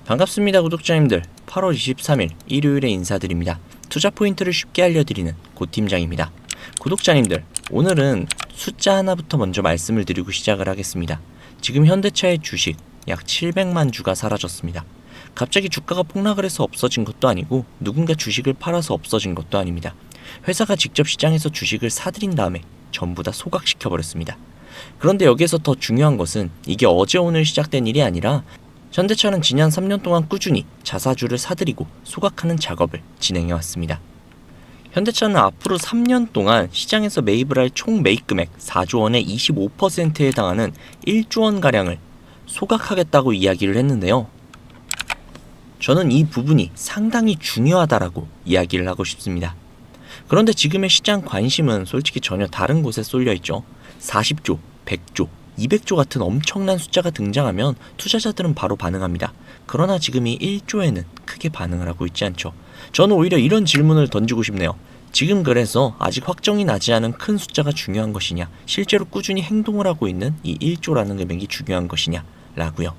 반갑습니다 구독자님들. 8월 23일 일요일에 인사드립니다. 투자 포인트를 쉽게 알려드리는 고팀장입니다. 구독자님들, 오늘은 숫자 하나부터 먼저 말씀을 드리고 시작을 하겠습니다. 지금 현대차의 주식 약 700만 주가 사라졌습니다. 갑자기 주가가 폭락을 해서 없어진 것도 아니고 누군가 주식을 팔아서 없어진 것도 아닙니다. 회사가 직접 시장에서 주식을 사들인 다음에 전부 다 소각시켜버렸습니다. 그런데 여기에서 더 중요한 것은 이게 어제 오늘 시작된 일이 아니라 현대차는 지난 3년 동안 꾸준히 자사주를 사들이고 소각하는 작업을 진행해왔습니다. 현대차는 앞으로 3년 동안 시장에서 매입을 할 총 매입 금액 4조 원의 25%에 해당하는 1조 원가량을 소각하겠다고 이야기를 했는데요. 저는 이 부분이 상당히 중요하다라고 이야기를 하고 싶습니다. 그런데 지금의 시장 관심은 솔직히 전혀 다른 곳에 쏠려있죠. 40조, 100조, 200조 같은 엄청난 숫자가 등장하면 투자자들은 바로 반응합니다. 그러나 지금 이 1조에는 크게 반응을 하고 있지 않죠. 저는 오히려 이런 질문을 던지고 싶네요. 지금 그래서 아직 확정이 나지 않은 큰 숫자가 중요한 것이냐, 실제로 꾸준히 행동을 하고 있는 이 1조라는 금액이 중요한 것이냐 라고요.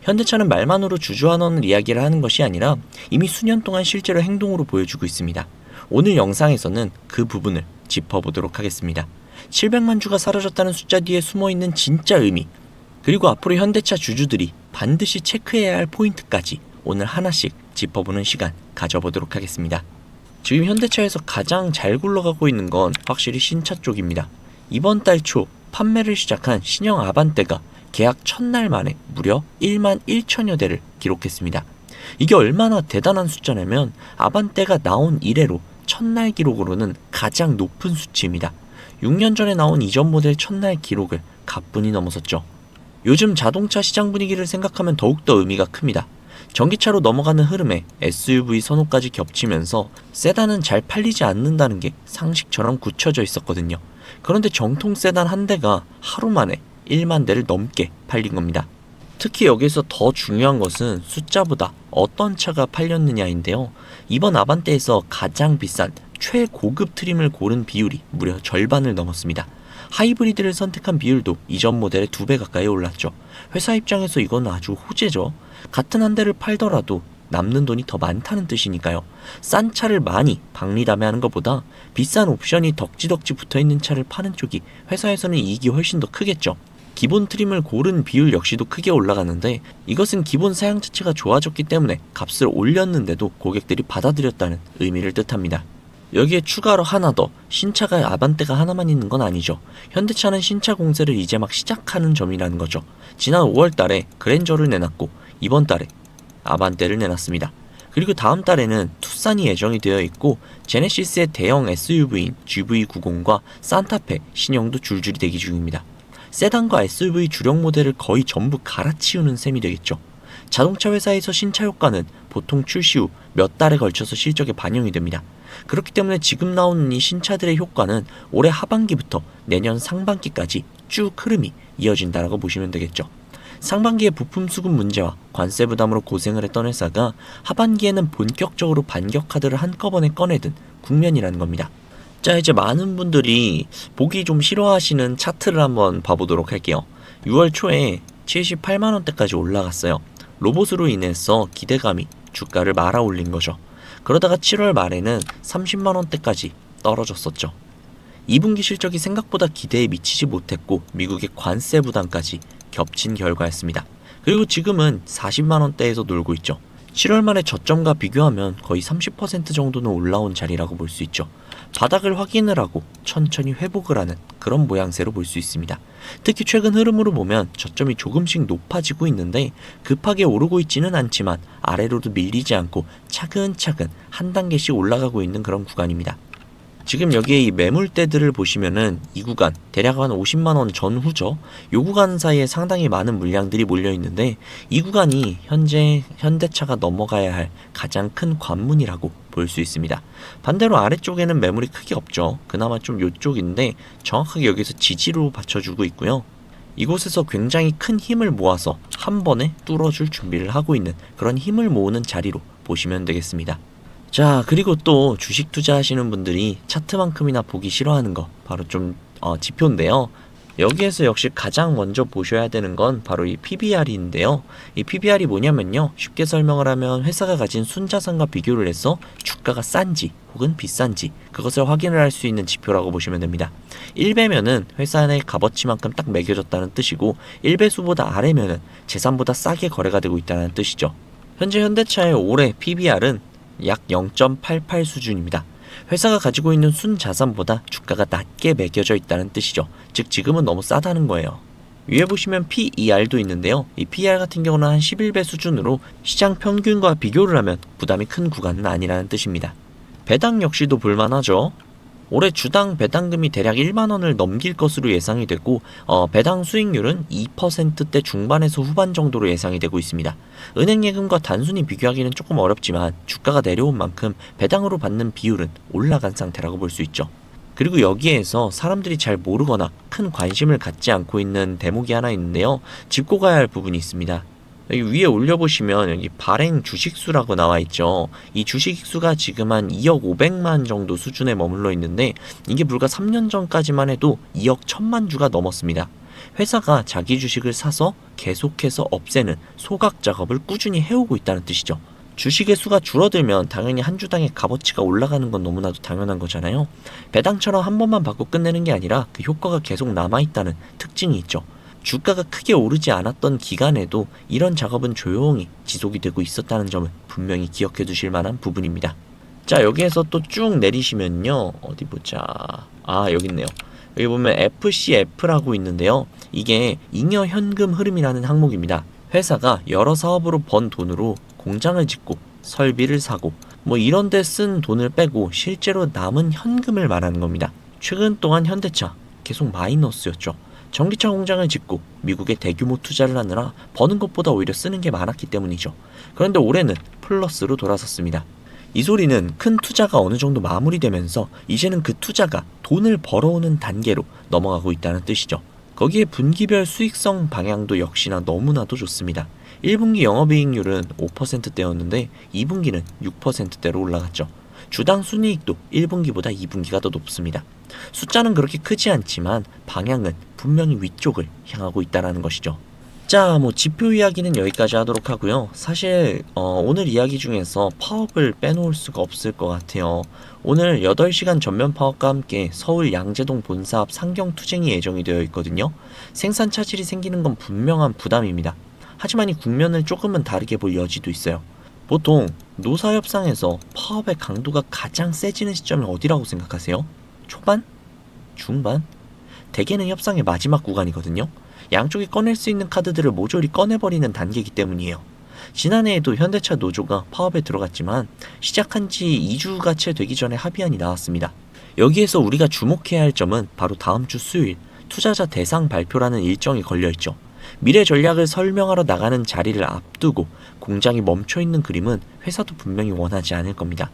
현대차는 말만으로 주주환원을 이야기를 하는 것이 아니라 이미 수년 동안 실제로 행동으로 보여주고 있습니다. 오늘 영상에서는 그 부분을 짚어보도록 하겠습니다. 700만 주가 사라졌다는 숫자 뒤에 숨어있는 진짜 의미, 그리고 앞으로 현대차 주주들이 반드시 체크해야 할 포인트까지 오늘 하나씩 짚어보는 시간 가져보도록 하겠습니다. 지금 현대차에서 가장 잘 굴러가고 있는 건 확실히 신차 쪽입니다. 이번 달 초 판매를 시작한 신형 아반떼가 계약 첫날 만에 무려 1만 1천여 대를 기록했습니다. 이게 얼마나 대단한 숫자냐면 아반떼가 나온 이래로 첫날 기록으로는 가장 높은 수치입니다. 6년 전에 나온 이전 모델 첫날 기록을 가뿐히 넘어섰죠. 요즘 자동차 시장 분위기를 생각하면 더욱더 의미가 큽니다. 전기차로 넘어가는 흐름에 SUV 선호까지 겹치면서 세단은 잘 팔리지 않는다는 게 상식처럼 굳혀져 있었거든요. 그런데 정통 세단 한 대가 하루 만에 1만 대를 넘게 팔린 겁니다. 특히 여기서 더 중요한 것은 숫자보다 어떤 차가 팔렸느냐인데요. 이번 아반떼에서 가장 비싼 최고급 트림을 고른 비율이 무려 절반을 넘었습니다. 하이브리드를 선택한 비율도 이전 모델의 2배 가까이 올랐죠. 회사 입장에서 이건 아주 호재죠. 같은 한 대를 팔더라도 남는 돈이 더 많다는 뜻이니까요. 싼 차를 많이 박리담회하는 것보다 비싼 옵션이 덕지덕지 붙어있는 차를 파는 쪽이 회사에서는 이익이 훨씬 더 크겠죠. 기본 트림을 고른 비율 역시도 크게 올라가는데 이것은 기본 사양 자체가 좋아졌기 때문에 값을 올렸는데도 고객들이 받아들였다는 의미를 뜻합니다. 여기에 추가로 하나 더, 신차가 아반떼가 하나만 있는 건 아니죠. 현대차는 신차 공세를 이제 막 시작하는 점이라는 거죠. 지난 5월 달에 그랜저를 내놨고 이번 달에 아반떼를 내놨습니다. 그리고 다음 달에는 투싼이 예정이 되어 있고 제네시스의 대형 SUV인 GV90과 산타페 신형도 줄줄이 대기 중입니다. 세단과 SUV 주력 모델을 거의 전부 갈아치우는 셈이 되겠죠. 자동차 회사에서 신차 효과는 보통 출시 후 몇 달에 걸쳐서 실적에 반영이 됩니다. 그렇기 때문에 지금 나오는 이 신차들의 효과는 올해 하반기부터 내년 상반기까지 쭉 흐름이 이어진다라고 보시면 되겠죠. 상반기에 부품 수급 문제와 관세 부담으로 고생을 했던 회사가 하반기에는 본격적으로 반격 카드를 한꺼번에 꺼내든 국면이라는 겁니다. 자, 이제 많은 분들이 보기 좀 싫어하시는 차트를 한번 봐보도록 할게요. 6월 초에 78만원대까지 올라갔어요. 로봇으로 인해서 기대감이 주가를 말아 올린 거죠. 그러다가 7월 말에는 30만원대까지 떨어졌었죠. 2분기 실적이 생각보다 기대에 미치지 못했고 미국의 관세 부담까지 겹친 결과였습니다. 그리고 지금은 40만원대에서 놀고 있죠. 7월 말에 저점과 비교하면 거의 30% 정도는 올라온 자리라고 볼 수 있죠. 바닥을 확인을 하고 천천히 회복을 하는 그런 모양새로 볼 수 있습니다. 특히 최근 흐름으로 보면 저점이 조금씩 높아지고 있는데 급하게 오르고 있지는 않지만 아래로도 밀리지 않고 차근차근 한 단계씩 올라가고 있는 그런 구간입니다. 지금 여기에 이 매물대들을 보시면은 이 구간 대략 한 50만원 전후죠. 이 구간 사이에 상당히 많은 물량들이 몰려있는데 이 구간이 현재 현대차가 넘어가야 할 가장 큰 관문이라고 볼 수 있습니다. 반대로 아래쪽에는 매물이 크게 없죠. 그나마 좀 요쪽인데 정확하게 여기서 지지로 받쳐주고 있고요. 이곳에서 굉장히 큰 힘을 모아서 한 번에 뚫어줄 준비를 하고 있는 그런 힘을 모으는 자리로 보시면 되겠습니다. 자, 그리고 또 주식 투자하시는 분들이 차트만큼이나 보기 싫어하는 거 바로 좀 지표인데요. 여기에서 역시 가장 먼저 보셔야 되는 건 바로 이 PBR인데요. 이 PBR이 뭐냐면요. 쉽게 설명을 하면 회사가 가진 순자산과 비교를 해서 주가가 싼지 혹은 비싼지 그것을 확인을 할 수 있는 지표라고 보시면 됩니다. 1배면은 회사 내 값어치만큼 딱 매겨졌다는 뜻이고 1배수보다 아래면은 재산보다 싸게 거래가 되고 있다는 뜻이죠. 현재 현대차의 올해 PBR은 약 0.88 수준입니다. 회사가 가지고 있는 순자산보다 주가가 낮게 매겨져 있다는 뜻이죠. 즉 지금은 너무 싸다는 거예요. 위에 보시면 PER도 있는데요. 이 PER 같은 경우는 한 11배 수준으로 시장 평균과 비교를 하면 부담이 큰 구간은 아니라는 뜻입니다. 배당 역시도 볼만하죠. 올해 주당 배당금이 대략 1만원을 넘길 것으로 예상이 되고 배당 수익률은 2%대 중반에서 후반 정도로 예상이 되고 있습니다. 은행 예금과 단순히 비교하기는 조금 어렵지만 주가가 내려온 만큼 배당으로 받는 비율은 올라간 상태라고 볼 수 있죠. 그리고 여기에서 사람들이 잘 모르거나 큰 관심을 갖지 않고 있는 대목이 하나 있는데요. 짚고 가야 할 부분이 있습니다. 여기 위에 올려보시면 여기 발행 주식수라고 나와 있죠. 이 주식수가 지금 한 2억 500만 정도 수준에 머물러 있는데 이게 불과 3년 전까지만 해도 2억 1000만 주가 넘었습니다. 회사가 자기 주식을 사서 계속해서 없애는 소각 작업을 꾸준히 해오고 있다는 뜻이죠. 주식의 수가 줄어들면 당연히 한 주당의 값어치가 올라가는 건 너무나도 당연한 거잖아요. 배당처럼 한 번만 받고 끝내는 게 아니라 그 효과가 계속 남아있다는 특징이 있죠. 주가가 크게 오르지 않았던 기간에도 이런 작업은 조용히 지속이 되고 있었다는 점을 분명히 기억해 두실 만한 부분입니다. 자, 여기에서 또 쭉 내리시면요. 어디 보자. 여기 있네요. 여기 보면 FCF라고 있는데요. 이게 잉여 현금 흐름이라는 항목입니다. 회사가 여러 사업으로 번 돈으로 공장을 짓고 설비를 사고 이런 데 쓴 돈을 빼고 실제로 남은 현금을 말하는 겁니다. 최근 동안 현대차 계속 마이너스였죠. 전기차 공장을 짓고 미국에 대규모 투자를 하느라 버는 것보다 오히려 쓰는 게 많았기 때문이죠. 그런데 올해는 플러스로 돌아섰습니다. 이 소리는 큰 투자가 어느 정도 마무리되면서 이제는 그 투자가 돈을 벌어오는 단계로 넘어가고 있다는 뜻이죠. 거기에 분기별 수익성 방향도 역시나 너무나도 좋습니다. 1분기 영업이익률은 5%대였는데 2분기는 6%대로 올라갔죠. 주당 순이익도 1분기보다 2분기가 더 높습니다. 숫자는 그렇게 크지 않지만 방향은 분명히 위쪽을 향하고 있다는 것이죠. 자, 지표 이야기는 여기까지 하도록 하고요. 사실 오늘 이야기 중에서 파업을 빼놓을 수가 없을 것 같아요. 오늘 8시간 전면 파업과 함께 서울 양재동 본사 앞 상경투쟁이 예정이 되어 있거든요. 생산 차질이 생기는 건 분명한 부담입니다. 하지만 이 국면을 조금은 다르게 볼 여지도 있어요. 보통 노사협상에서 파업의 강도가 가장 세지는 시점이 어디라고 생각하세요? 초반? 중반? 대개는 협상의 마지막 구간이거든요. 양쪽이 꺼낼 수 있는 카드들을 모조리 꺼내버리는 단계이기 때문이에요. 지난해에도 현대차 노조가 파업에 들어갔지만 시작한 지 2주가 채 되기 전에 합의안이 나왔습니다. 여기에서 우리가 주목해야 할 점은 바로 다음 주 수요일 투자자 대상 발표라는 일정이 걸려있죠. 미래 전략을 설명하러 나가는 자리를 앞두고 공장이 멈춰있는 그림은 회사도 분명히 원하지 않을 겁니다.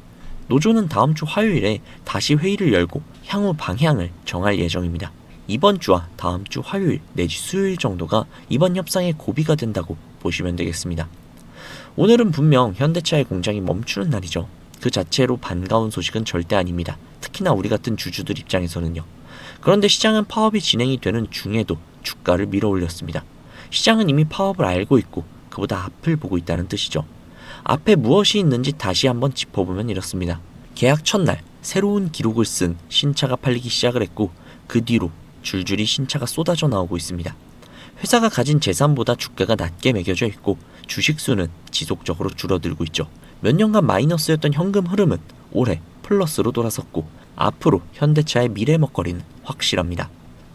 노조는 다음 주 화요일에 다시 회의를 열고 향후 방향을 정할 예정입니다. 이번 주와 다음 주 화요일 내지 수요일 정도가 이번 협상의 고비가 된다고 보시면 되겠습니다. 오늘은 분명 현대차의 공장이 멈추는 날이죠. 그 자체로 반가운 소식은 절대 아닙니다. 특히나 우리 같은 주주들 입장에서는요. 그런데 시장은 파업이 진행이 되는 중에도 주가를 밀어올렸습니다. 시장은 이미 파업을 알고 있고 그보다 앞을 보고 있다는 뜻이죠. 앞에 무엇이 있는지 다시 한번 짚어보면 이렇습니다. 계약 첫날 새로운 기록을 쓴 신차가 팔리기 시작을 했고 그 뒤로 줄줄이 신차가 쏟아져 나오고 있습니다. 회사가 가진 재산보다 주가가 낮게 매겨져 있고 주식수는 지속적으로 줄어들고 있죠. 몇 년간 마이너스였던 현금 흐름은 올해 플러스로 돌아섰고 앞으로 현대차의 미래 먹거리는 확실합니다.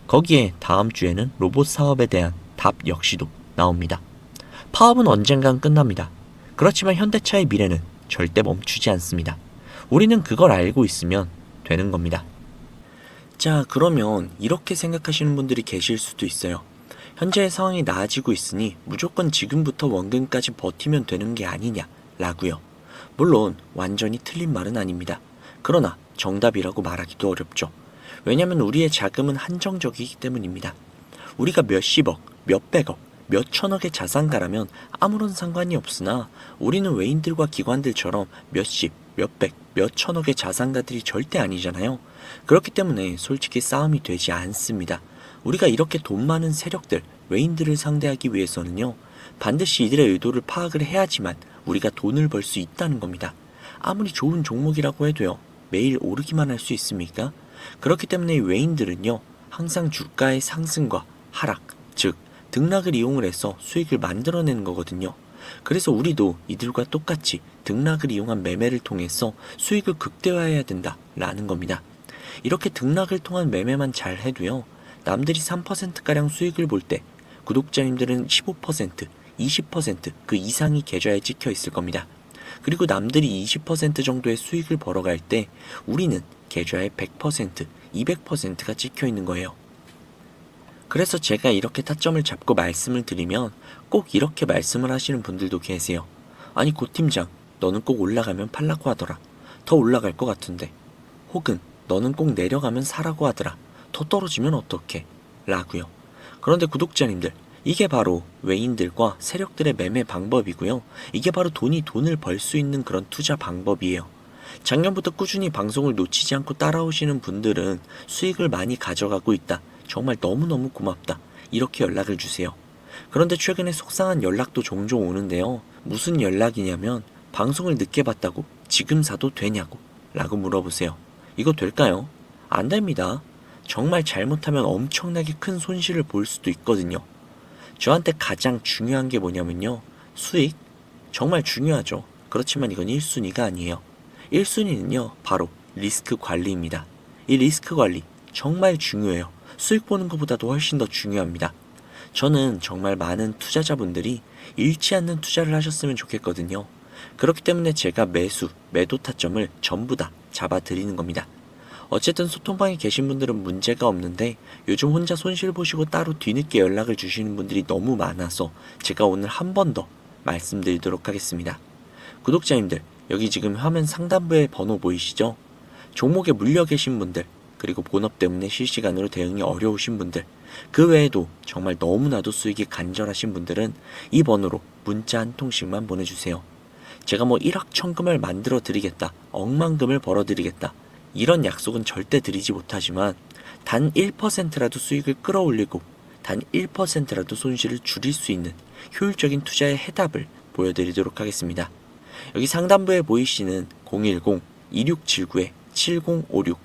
거기에 다음 주에는 로봇 사업에 대한 답 역시도 나옵니다. 파업은 언젠간 끝납니다. 그렇지만 현대차의 미래는 절대 멈추지 않습니다. 우리는 그걸 알고 있으면 되는 겁니다. 자, 그러면 이렇게 생각하시는 분들이 계실 수도 있어요. 현재의 상황이 나아지고 있으니 무조건 지금부터 원금까지 버티면 되는 게 아니냐 라고요. 물론 완전히 틀린 말은 아닙니다. 그러나 정답이라고 말하기도 어렵죠. 왜냐면 우리의 자금은 한정적이기 때문입니다. 우리가 몇십억, 몇백억, 몇천억의 자산가라면 아무런 상관이 없으나 우리는 외인들과 기관들처럼 몇십, 몇백, 몇천억의 자산가들이 절대 아니잖아요. 그렇기 때문에 솔직히 싸움이 되지 않습니다. 우리가 이렇게 돈 많은 세력들, 외인들을 상대하기 위해서는요, 반드시 이들의 의도를 파악을 해야지만 우리가 돈을 벌 수 있다는 겁니다. 아무리 좋은 종목이라고 해도요, 매일 오르기만 할 수 있습니까? 그렇기 때문에 이 외인들은요, 항상 주가의 상승과 하락, 즉 등락을 이용을 해서 수익을 만들어내는 거거든요. 그래서 우리도 이들과 똑같이 등락을 이용한 매매를 통해서 수익을 극대화해야 된다라는 겁니다. 이렇게 등락을 통한 매매만 잘 해도요, 남들이 3%가량 수익을 볼 때 구독자님들은 15%, 20%그 이상이 계좌에 찍혀 있을 겁니다. 그리고 남들이 20% 정도의 수익을 벌어갈 때 우리는 계좌에 100%, 200%가 찍혀 있는 거예요. 그래서 제가 이렇게 타점을 잡고 말씀을 드리면 꼭 이렇게 말씀을 하시는 분들도 계세요. 아니 고 팀장, 너는 꼭 올라가면 팔라고 하더라. 더 올라갈 것 같은데. 혹은 너는 꼭 내려가면 사라고 하더라. 더 떨어지면 어떡해? 라고요. 그런데 구독자님들, 이게 바로 외인들과 세력들의 매매 방법이고요. 이게 바로 돈을 벌 수 있는 그런 투자 방법이에요. 작년부터 꾸준히 방송을 놓치지 않고 따라오시는 분들은 수익을 많이 가져가고 있다. 정말 너무너무 고맙다. 이렇게 연락을 주세요. 그런데 최근에 속상한 연락도 종종 오는데요. 무슨 연락이냐면 방송을 늦게 봤다고 지금 사도 되냐고 라고 물어보세요. 이거 될까요? 안 됩니다. 정말 잘못하면 엄청나게 큰 손실을 볼 수도 있거든요. 저한테 가장 중요한 게 뭐냐면요. 수익? 정말 중요하죠. 그렇지만 이건 1순위가 아니에요. 1순위는요. 바로 리스크 관리입니다. 이 리스크 관리 정말 중요해요. 수익 보는 것보다도 훨씬 더 중요합니다. 저는 정말 많은 투자자분들이 잃지 않는 투자를 하셨으면 좋겠거든요. 그렇기 때문에 제가 매도 타점을 전부 다 잡아드리는 겁니다. 어쨌든 소통방에 계신 분들은 문제가 없는데 요즘 혼자 손실 보시고 따로 뒤늦게 연락을 주시는 분들이 너무 많아서 제가 오늘 한 번 더 말씀드리도록 하겠습니다. 구독자님들, 여기 지금 화면 상단부에 번호 보이시죠? 종목에 물려 계신 분들, 그리고 본업 때문에 실시간으로 대응이 어려우신 분들, 그 외에도 정말 너무나도 수익이 간절하신 분들은 이 번호로 문자 한 통씩만 보내주세요. 제가 뭐 1억 천금을 만들어 드리겠다, 억만금을 벌어 드리겠다, 이런 약속은 절대 드리지 못하지만 단 1%라도 수익을 끌어올리고 단 1%라도 손실을 줄일 수 있는 효율적인 투자의 해답을 보여드리도록 하겠습니다. 여기 상단부에 보이시는 010-2679-7056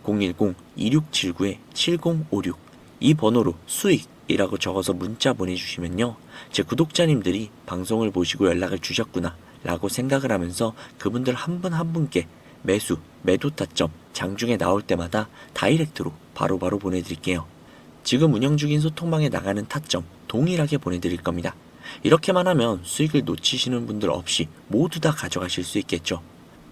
010-2679-7056 이 번호로 수익이라고 적어서 문자 보내주시면요, 제 구독자님들이 방송을 보시고 연락을 주셨구나 라고 생각을 하면서 그분들 한 분 한 분께 매도 타점 장중에 나올 때마다 다이렉트로 바로바로 보내드릴게요. 지금 운영 중인 소통방에 나가는 타점 동일하게 보내드릴 겁니다. 이렇게만 하면 수익을 놓치시는 분들 없이 모두 다 가져가실 수 있겠죠.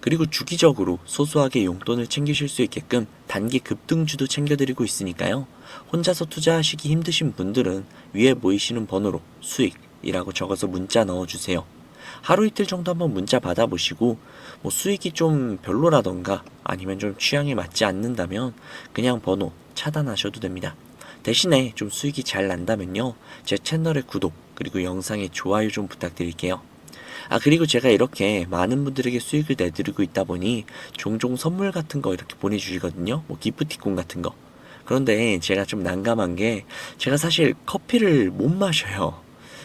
그리고 주기적으로 소소하게 용돈을 챙기실 수 있게끔 단기 급등주도 챙겨드리고 있으니까요. 혼자서 투자하시기 힘드신 분들은 위에 보이시는 번호로 수익이라고 적어서 문자 넣어주세요. 하루 이틀 정도 한번 문자 받아보시고 뭐 수익이 좀 별로라던가 아니면 좀 취향에 맞지 않는다면 그냥 번호 차단하셔도 됩니다. 대신에 좀 수익이 잘 난다면요, 제 채널의 구독 그리고 영상의 좋아요 좀 부탁드릴게요. 그리고 제가 이렇게 많은 분들에게 수익을 내드리고 있다 보니 종종 선물 같은 거 이렇게 보내주시거든요. 뭐 기프티콘 같은 거. 그런데 제가 좀 난감한 게 제가 사실 커피를 못 마셔요.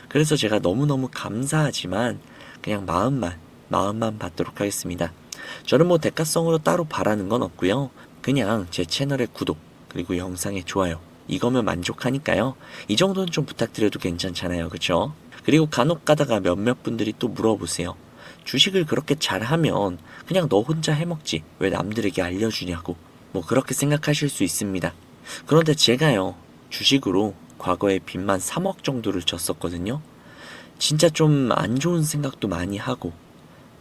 그래서 제가 너무너무 감사하지만 그냥 마음만 받도록 하겠습니다. 저는 뭐 대가성으로 따로 바라는 건 없고요. 그냥 제 채널의 구독 그리고 영상의 좋아요 이거면 만족하니까요. 이 정도는 좀 부탁드려도 괜찮잖아요. 그쵸? 그리고 간혹 가다가 몇몇 분들이 또 물어보세요. 주식을 그렇게 잘하면 그냥 너 혼자 해먹지 왜 남들에게 알려주냐고 뭐 그렇게 생각하실 수 있습니다. 그런데 제가요, 주식으로 과거에 빚만 3억 정도를 졌었거든요. 진짜 좀 안 좋은 생각도 많이 하고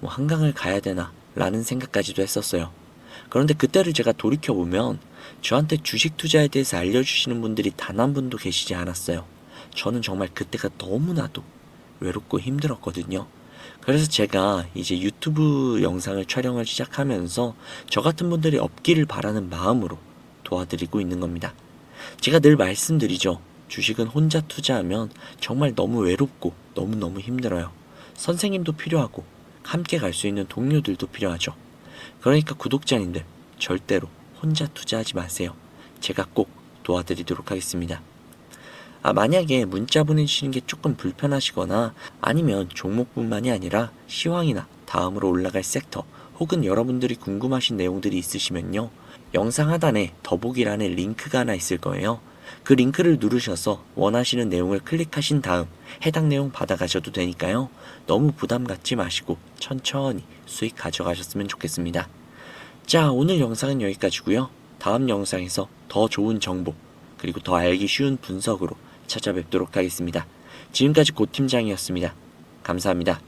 뭐 한강을 가야 되나 라는 생각까지도 했었어요. 그런데 그때를 제가 돌이켜보면 저한테 주식 투자에 대해서 알려주시는 분들이 단 한 분도 계시지 않았어요. 저는 정말 그때가 너무나도 외롭고 힘들었거든요. 그래서 제가 이제 유튜브 영상을 촬영을 시작하면서 저 같은 분들이 없기를 바라는 마음으로 도와드리고 있는 겁니다. 제가 늘 말씀드리죠. 주식은 혼자 투자하면 정말 너무 외롭고 너무너무 힘들어요. 선생님도 필요하고 함께 갈 수 있는 동료들도 필요하죠. 그러니까 구독자님들 절대로 혼자 투자하지 마세요. 제가 꼭 도와드리도록 하겠습니다. 만약에 문자 보내주시는 게 조금 불편하시거나 아니면 종목뿐만이 아니라 시황이나 다음으로 올라갈 섹터 혹은 여러분들이 궁금하신 내용들이 있으시면요. 영상 하단에 더보기란에 링크가 하나 있을 거예요. 그 링크를 누르셔서 원하시는 내용을 클릭하신 다음 해당 내용 받아가셔도 되니까요. 너무 부담 갖지 마시고 천천히 수익 가져가셨으면 좋겠습니다. 자, 오늘 영상은 여기까지고요. 다음 영상에서 더 좋은 정보 그리고 더 알기 쉬운 분석으로 찾아뵙도록 하겠습니다. 지금까지 고 팀장이었습니다. 감사합니다.